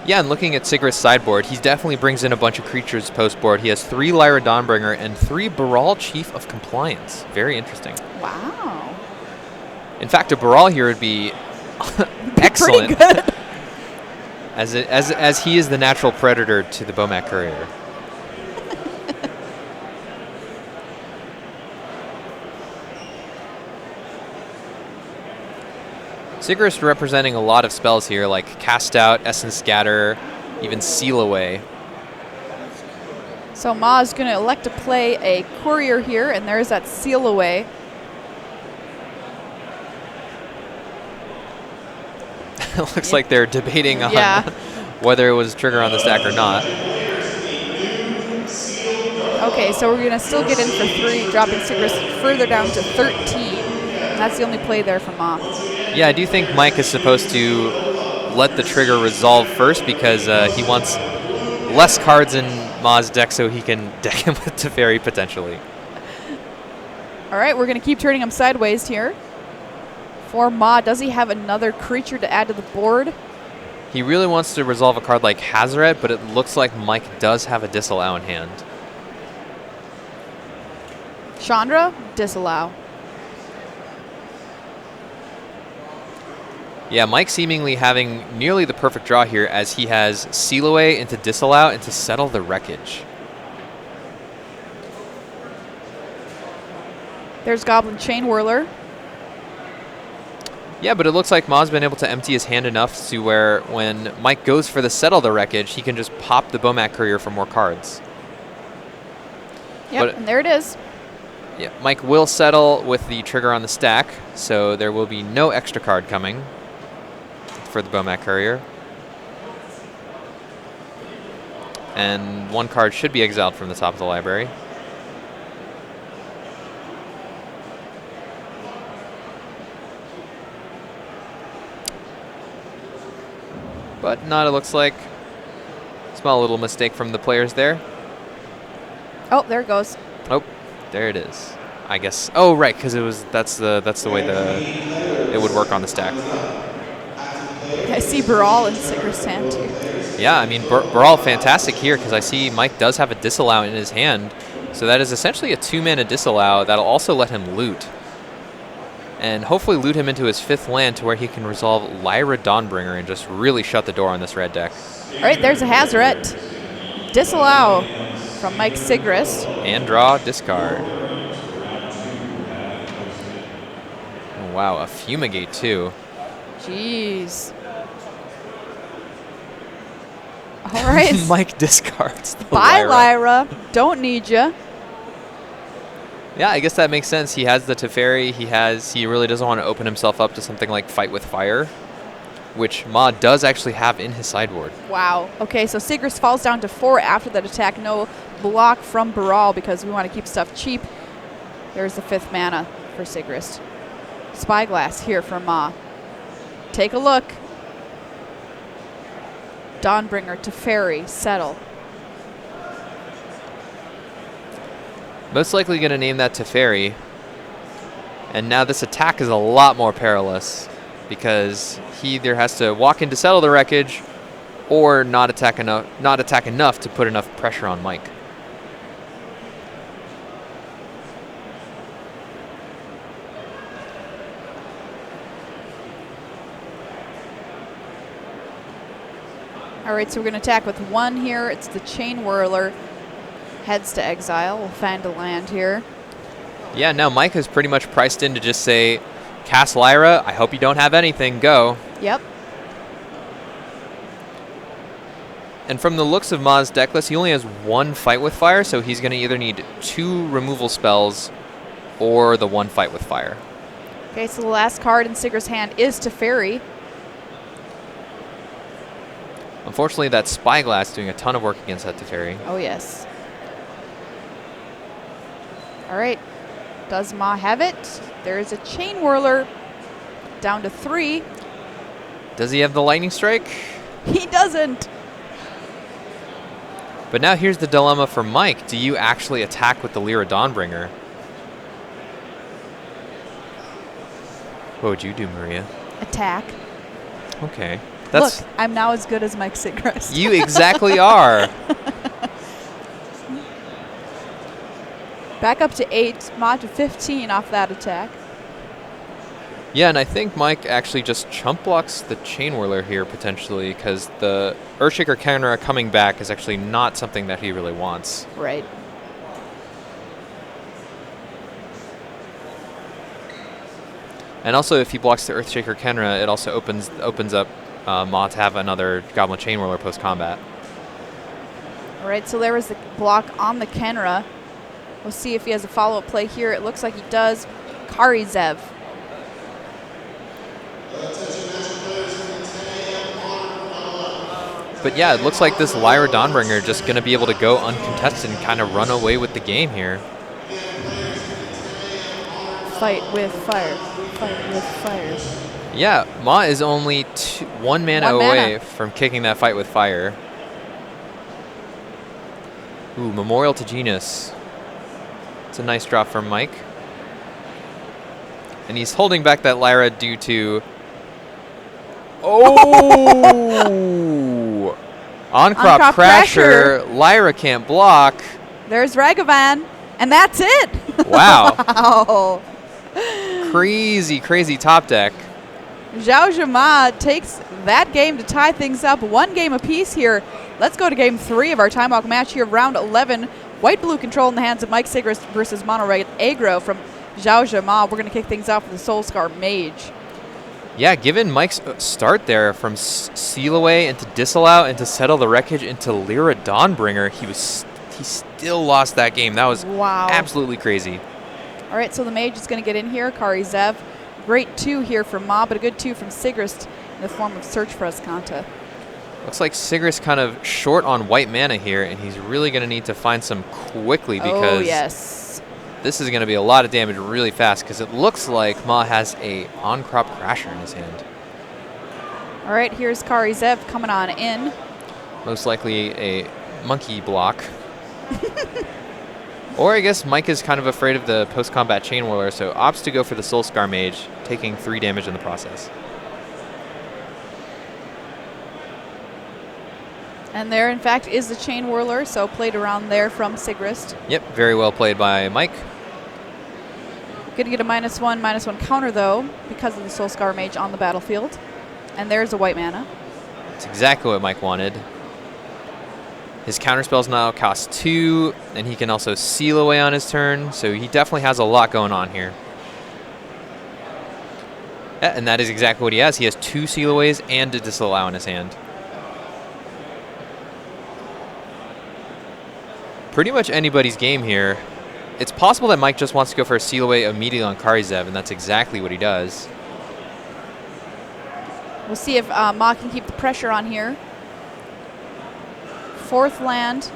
Yeah, and looking at Sigrist's sideboard, he definitely brings in a bunch of creatures post-board. He has 3 Lyra Dawnbringer and 3 Baral Chief of Compliance. Very interesting. Wow. In fact, a Baral here would be excellent. Pretty good. as he is the natural predator to the Bomat Courier. Sigrist representing a lot of spells here, like Cast Out, Essence Scatter, even Seal Away. So Ma is going to elect to play a Courier here, and there's that Seal Away. It looks like they're debating on whether it was trigger on the stack or not. Okay, so we're going to still get in for 3, dropping Sigrist further down to 13. And that's the only play there for Ma. Yeah, I do think Mike is supposed to let the trigger resolve first, because he wants less cards in Ma's deck so he can deck him with Teferi potentially. All right, we're going to keep turning him sideways here. For Ma, does he have another creature to add to the board? He really wants to resolve a card like Hazaret, but it looks like Mike does have a Disallow in hand. Chandra, disallow. Yeah, Mike seemingly having nearly the perfect draw here, as he has Seal Away into Disallow and to Settle the Wreckage. There's Goblin Chain Whirler. Yeah, but it looks like Ma's been able to empty his hand enough to where when Mike goes for the Settle the Wreckage, he can just pop the Bomat Courier for more cards. Yep, and there it is. Yeah, Mike will settle with the trigger on the stack, so there will be no extra card coming for the Bomat Courier. And 1 card should be exiled from the top of the library. But not, it looks like. Small little mistake from the players there. Oh, there it goes. Oh, there it is. I guess. Oh, right, because that's the way it would work on the stack. I see Baral in Sigrist's hand too. Yeah, I mean, Baral fantastic here, because I see Mike does have a Disallow in his hand. So that is essentially a 2-mana Disallow that'll also let him loot. And hopefully loot him into his 5th land to where he can resolve Lyra Dawnbringer and just really shut the door on this red deck. All right, there's a Hazaret. Disallow from Mike Sigrist. And draw, discard. Oh, wow, a Fumigate too. Jeez. All right. Mike discards the Bye, Lyra. Don't need ya. Yeah, I guess that makes sense. He has the Teferi. He really doesn't want to open himself up to something like Fight with Fire, which Ma does actually have in his sideboard. Wow. Okay, so Sigrist falls down to 4 after that attack. No block from Baral because we want to keep stuff cheap. There's the 5th mana for Sigrist. Spyglass here for Ma. Take a look. Dawnbringer, Teferi, settle. Most likely going to name that Teferi. And now this attack is a lot more perilous, because he either has to walk in to settle the wreckage or not attack enough to put enough pressure on Mike. All right, so we're going to attack with 1 here. It's the Chain Whirler. Heads to exile. We'll find a land here. Yeah, now Mike is pretty much priced in to just say, cast Lyra, I hope you don't have anything, go. Yep. And from the looks of Ma's deck list, he only has 1 Fight with Fire, so he's going to either need 2 removal spells or the one fight with fire. Okay, so the last card in Sigrist's hand is Teferi. Unfortunately, that Spyglass doing a ton of work against that Teferi. Oh, yes. All right. Does Ma have it? There is a Chain Whirler down to 3. Does he have the Lightning Strike? He doesn't. But now here's the dilemma for Mike. Do you actually attack with the Lyra Dawnbringer? What would you do, Maria? Attack. Okay. Look, I'm now as good as Mike Sigrist. You exactly are. Back up to 8, Ma to 15 off that attack. Yeah, and I think Mike actually just chump blocks the Chain Whirler here potentially, because the Earthshaker Kenra coming back is actually not something that he really wants. Right. And also, if he blocks the Earthshaker Kenra, it also opens up Ma to have another Goblin Chain Whirler post combat. All right, so there was the block on the Kenra. We'll see if he has a follow-up play here. It looks like he does. Kari Zev. But yeah, it looks like this Lyra Dawnbringer just going to be able to go uncontested and kind of run away with the game here. Fight with fire. Fight with fire. Yeah, Ma is only 1 mana away from kicking that fight with fire. Ooh, Memorial to Genius. It's a nice drop from Mike. And he's holding back that Lyra due to... Oh! On-crop Crasher. Lyra can't block. There's Ragavan. And that's it. Wow. Wow. Crazy, crazy top deck. Zhao Zhima takes that game to tie things up. 1 game apiece here. Let's go to game 3 of our Time Walk match here. Round 11. White-blue control in the hands of Mike Sigrist versus Mono Red Aggro from Zhao Zhima. We're going to kick things off with the Soulscar Mage. Yeah, given Mike's start there from Seal Away into Disallow into Settle the Wreckage into Lyra Dawnbringer, he still lost that game. That was absolutely crazy. All right, so the Mage is going to get in here. Kari Zev. Great 2 here from Ma, but a good 2 from Sigrist in the form of Search for Azcanta. Looks like Sigrist kind of short on white mana here, and he's really going to need to find some quickly because this is going to be a lot of damage really fast because it looks like Ma has a on-crop Crasher in his hand. All right, here's Kari Zev coming on in. Most likely a monkey block. Or I guess Mike is kind of afraid of the post-combat Chain Whirler, so opts to go for the Soulscar Mage, taking 3 damage in the process. And there, in fact, is the Chain Whirler, so played around there from Sigrist. Yep, very well played by Mike. Going to get a -1/-1 counter, though, because of the Soulscar Mage on the battlefield. And there's a white mana. That's exactly what Mike wanted. His counterspells now cost 2, and he can also Seal Away on his turn, so he definitely has a lot going on here. Yeah, and that is exactly what he has. He has 2 Seal Aways and a Disallow in his hand. Pretty much anybody's game here. It's possible that Mike just wants to go for a Seal Away immediately on Kari Zev, and that's exactly what he does. We'll see if Ma can keep the pressure on here. 4th land.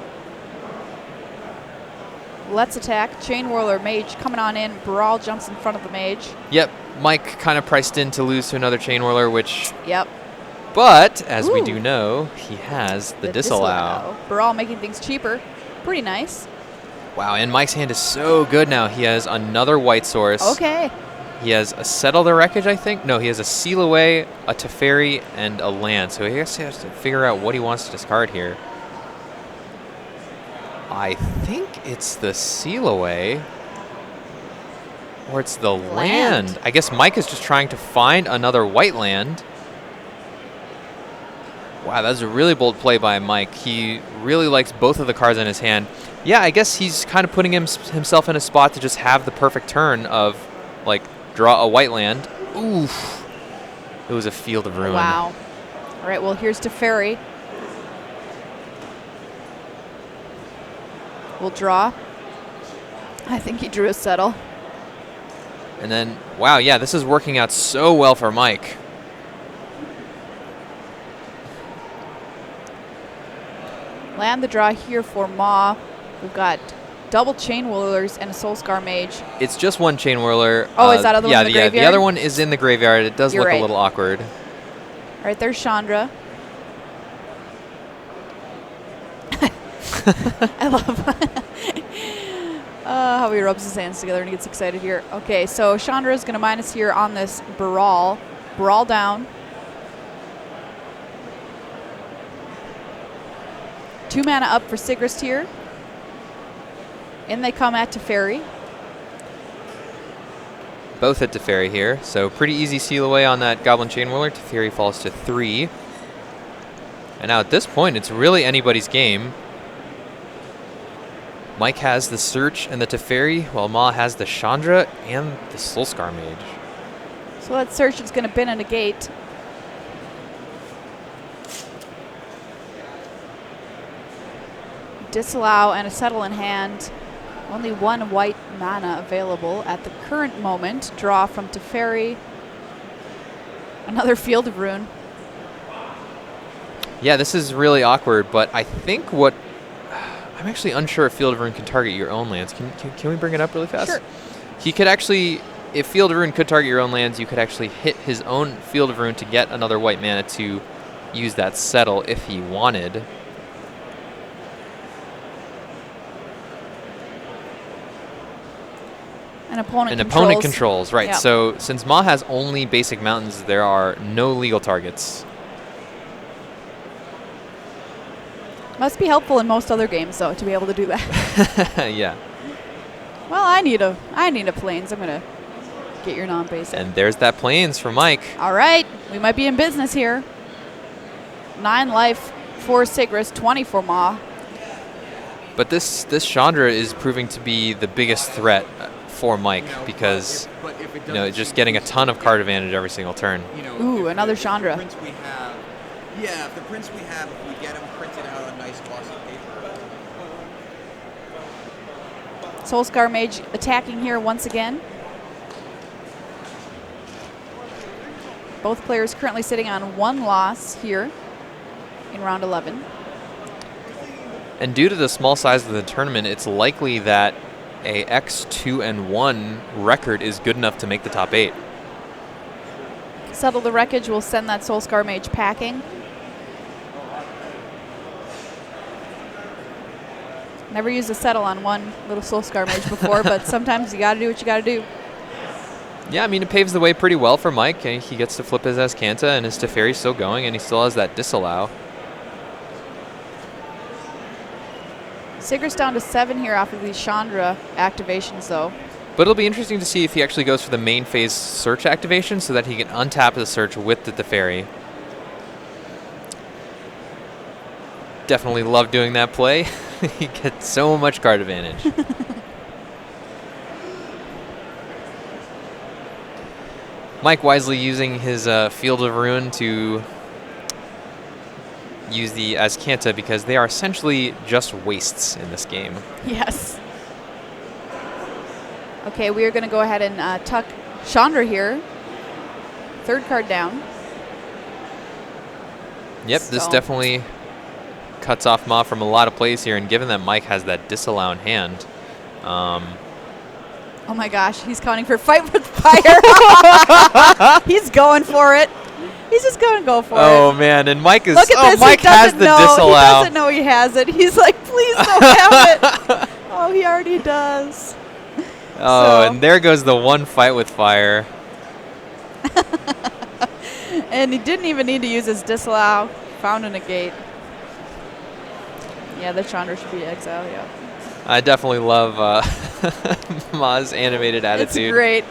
Let's attack. Chain Whirler Mage coming on in. Brawl jumps in front of the Mage. Yep, Mike kind of priced in to lose to another Chain Whirler, which... Yep. But, as we do know, he has the Disallow. Brawl making things cheaper. Pretty nice. Wow, and Mike's hand is so good now. He has another white source. Okay. He has a Settle the Wreckage, I think. No, he has a Seal Away, a Teferi, and a land. So he has to figure out what he wants to discard here. I think it's the Seal Away. Or it's the land. I guess Mike is just trying to find another white land. Wow, that's a really bold play by Mike. He really likes both of the cards in his hand. Yeah, I guess he's kind of putting himself in a spot to just have the perfect turn of, like, draw a white land. Oof. It was a Field of Ruin. Wow. All right, well, here's Teferi. We'll draw. I think he drew a Settle. And then, wow, yeah, this is working out so well for Mike. Land the draw here for Ma. We've got double Chain Whirlers and a Soulscar Mage. It's just one Chain Whirler. Oh, is that other one in the graveyard? Yeah, the other one is in the graveyard. It does You're look right. a little awkward. All right, there's Chandra. I love how he rubs his hands together and he gets excited here. Okay, so Chandra is going to minus here on this Brawl. Brawl down. 2 mana up for Sigrist here. In they come at Teferi. Both at Teferi here, so pretty easy seal away on that Goblin Chain Whirler. Teferi falls to 3. And now at this point, it's really anybody's game. Mike has the Search and the Teferi, while Ma has the Chandra and the Soulscar Mage. So that Search is going to bin and negate. Disallow and a Settle in hand. Only 1 white mana available at the current moment. Draw from Teferi. Another Field of Ruin. Yeah, this is really awkward, but I think what... I'm actually unsure if Field of Ruin can target your own lands. Can we bring it up really fast? Sure. He could actually... If Field of Ruin could target your own lands, you could actually hit his own Field of Ruin to get another white mana to use that Settle if he wanted. An opponent Opponent controls, right. Yep. So since Ma has only basic mountains, there are no legal targets. Must be helpful in most other games, though, to be able to do that. Yeah. Well, I need a Plains. I'm going to get your non-basic. And there's that Plains for Mike. All right. We might be in business here. 9 life for Sigrist, 20 for Ma. But this Chandra is proving to be the biggest threat for Mike because, just getting a ton of card advantage every single turn. Ooh, another Chandra. If the prints we have, if we get them printed out on nice glossy paper. Soulscar Mage attacking here once again. Both players currently sitting on 1 loss here in round 11. And due to the small size of the tournament, it's likely that a X2-1 record is good enough to make the top 8. Settle the Wreckage will send that Soulscar Mage packing. Never used a Settle on one little Soulscar Mage before, but sometimes you gotta do what you gotta do. Yeah, I mean, it paves the way pretty well for Mike. And he gets to flip his Azcanta, and his Teferi's still going, and he still has that Disallow. Sigrist down to 7 here after these Chandra activations, though. But it'll be interesting to see if he actually goes for the main phase Search activation so that he can untap the Search with the Teferi. Definitely love doing that play. He gets so much card advantage. Mike wisely using his Field of Ruin to use the Azcanta because they are essentially just wastes in this game. Yes. Okay, we are going to go ahead and tuck Chandra here. 3rd card down. Yep, this definitely cuts off Ma from a lot of plays here, and given that Mike has that Disallow in hand, oh my gosh, he's counting for Fight with Fire. He's going for it. He's just going to go for it. Oh man, and Mike is. Look at this. Mike has the Disallow. He doesn't know he has it. He's like, please don't have it. Oh, he already does. Oh, and there goes the 1 Fight with Fire. And he didn't even need to use his Disallow. Found a negate. Yeah, the Chandra should be exile, yeah. I definitely love Ma's animated attitude. It's great.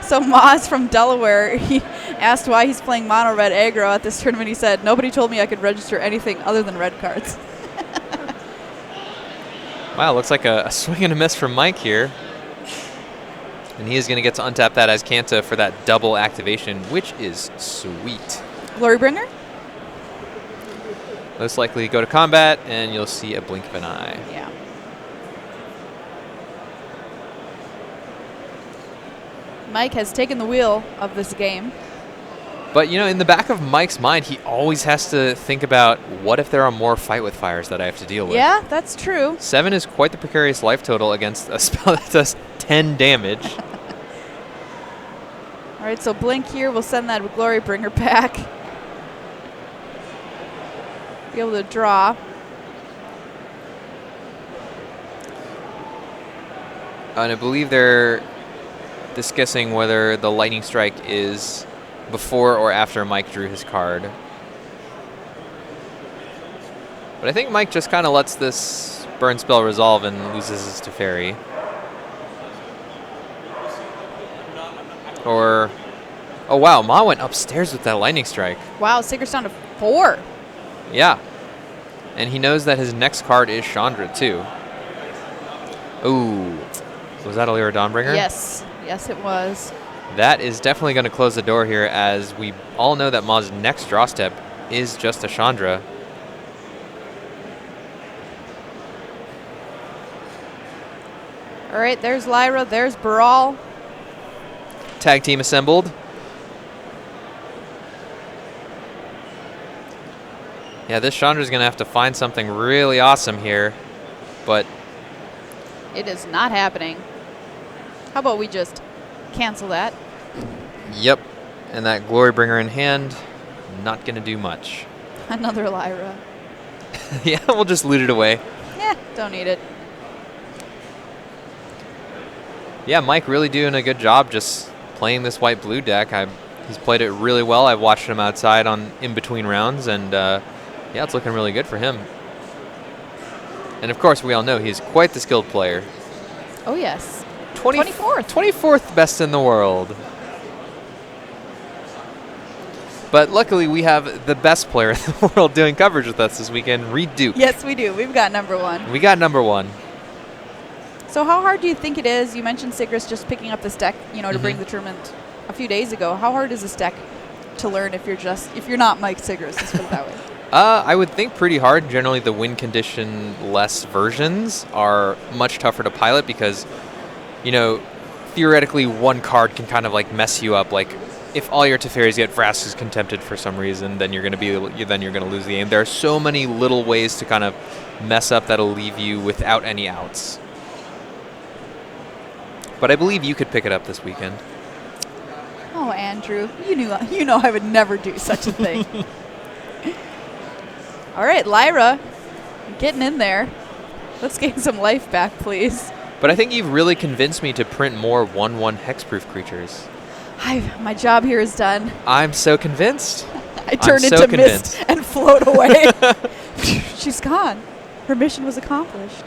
So Ma's from Delaware. He asked why he's playing mono red aggro at this tournament. He said, nobody told me I could register anything other than red cards. Wow, looks like a swing and a miss from Mike here. And he is going to get to untap that Azcanta for that double activation, which is sweet. Glorybringer? Most likely go to combat, and you'll see a blink of an eye. Yeah. Mike has taken the wheel of this game. But, in the back of Mike's mind, he always has to think about, what if there are more Fight with Fires that I have to deal with? Yeah, that's true. 7 is quite the precarious life total against a spell that does 10 damage. All right, so blink here. We'll send that Glory Bringer back. Be able to draw. And I believe they're discussing whether the Lightning Strike is before or after Mike drew his card. But I think Mike just kind of lets this burn spell resolve and loses his Teferi. Or, oh wow, Ma went upstairs with that Lightning Strike. Wow, Sigrist down to 4. Yeah. And he knows that his next card is Chandra too. Ooh. Was that a Lyra Dawnbringer? Yes. Yes, it was. That is definitely going to close the door here, as we all know that Ma's next draw step is just a Chandra. All right, there's Lyra, there's Baral. Tag team assembled. Yeah, this Chandra's going to have to find something really awesome here, but It is not happening. How about we just cancel that? Yep. And that Glory Bringer in hand, not going to do much. Another Lyra. Yeah, we'll just loot it away. Yeah, don't need it. Yeah, Mike really doing a good job just playing this white-blue deck. He's played it really well. I've watched him outside on in between rounds, and yeah, it's looking really good for him. And of course, we all know he's quite the skilled player. Oh, yes. 24th. 24th best in the world. But luckily, we have the best player in the world doing coverage with us this weekend, Reed Duke. Yes, we do. We've got number 1. We got number 1. So how hard do you think it is? You mentioned Sigrist just picking up this deck, to bring the tournament a few days ago. How hard is this deck to learn if you're not Mike Sigrist? Let's put it that way. I would think pretty hard. Generally, the win condition less versions are much tougher to pilot because, theoretically, one card can kind of like mess you up. Like, if all your Teferis get Vraska's Contempted for some reason, then you're going to lose the game. There are so many little ways to kind of mess up that'll leave you without any outs. But I believe you could pick it up this weekend. Oh, Andrew, you know I would never do such a thing. All right, Lyra, getting in there. Let's gain some life back, please. But I think you've really convinced me to print more 1/1 hexproof creatures. My job here is done. I'm so convinced. I turn into mist and float away. She's gone. Her mission was accomplished.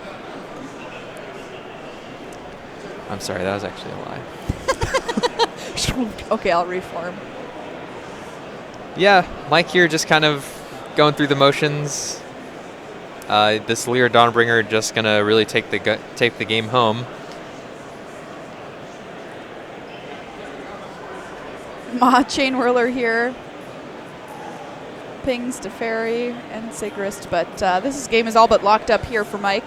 I'm sorry, that was actually a lie. Okay, I'll reform. Yeah, Mike here just kind of going through the motions. This Lyra Dawnbringer just going to really take the game home. Ma Chain Whirler here. Pings to Fairy and Sigrist, but this game is all but locked up here for Mike.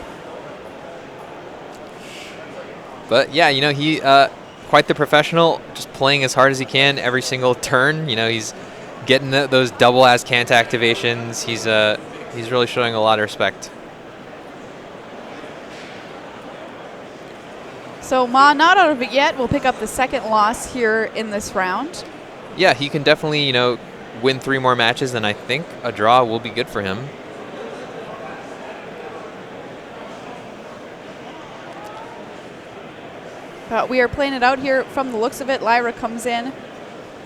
But yeah, he quite the professional, just playing as hard as he can every single turn. He's getting those double as Cant activations. He's really showing a lot of respect. So Ma not out of it yet. We'll pick up the second loss here in this round. Yeah, he can definitely, win 3 more matches, and I think a draw will be good for him. But we are playing it out here. From the looks of it, Lyra comes in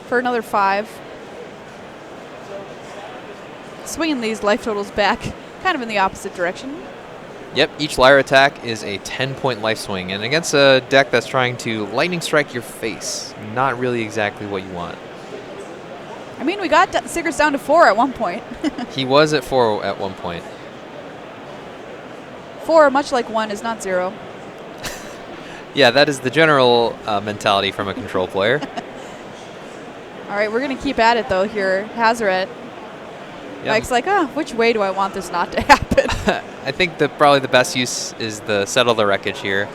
for another 5. Swinging these life totals back kind of in the opposite direction. Yep, each Lyra attack is a 10-point life swing, and against a deck that's trying to lightning strike your face, not really exactly what you want. I mean, we got Sigrist down to 4 at one point. He was at 4 at one point. 4, much like 1, is not 0. Yeah, that is the general mentality from a control player. All right, we're going to keep at it, though, here. Hazaret. Yep. Mike's like, which way do I want this not to happen? I think probably the best use is the Settle the Wreckage here.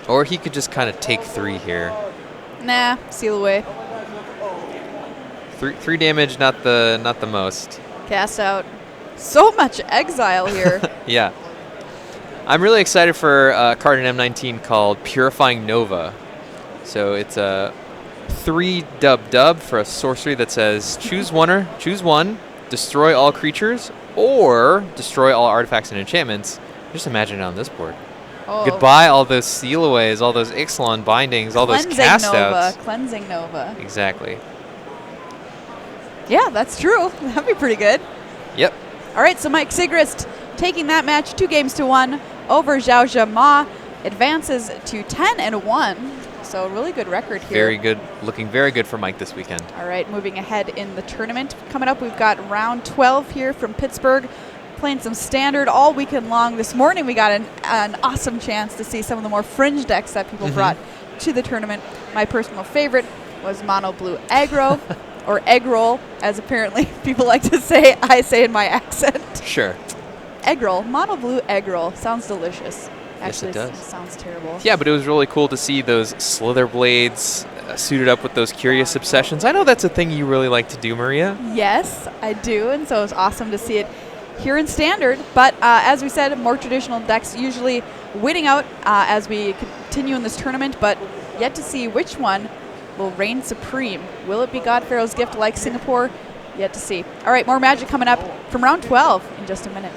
Or he could just kind of take 3 here. Nah, seal away. 3 damage, not the most. Cast out. So much exile here. Yeah. I'm really excited for a card in M19 called Purifying Nova. So it's a 3 dub for a sorcery that says choose one, destroy all creatures, or destroy all artifacts and enchantments. Just imagine it on this board. Oh. Goodbye, all those sealaways, all those Ixalan bindings, all those cast outs. Cleansing Nova. Exactly. Yeah, that's true. That'd be pretty good. Yep. All right, so Mike Sigrist taking that match 2-1 over Zhao Zhama, advances to 10-1. So really good record here. Very good. Looking very good for Mike this weekend. All right, moving ahead in the tournament. Coming up, we've got round 12 here from Pittsburgh, playing some standard all weekend long. This morning, we got an awesome chance to see some of the more fringe decks that people brought to the tournament. My personal favorite was Mono Blue Aggro, or Egg Roll, as apparently people like to say. I say in my accent. Sure. Egg Roll, Mono Blue Egg Roll. Sounds delicious. Yes, it does. Sounds terrible. Yeah, but it was really cool to see those Slither Blades suited up with those Curious Obsessions. I know that's a thing you really like to do, Maria. Yes, I do, and so it was awesome to see it here in Standard. But as we said, more traditional decks usually winning out as we continue in this tournament, but yet to see which one will reign supreme. Will it be God Pharaoh's Gift like Singapore? Yet to see. All right, more Magic coming up from round 12 in just a minute.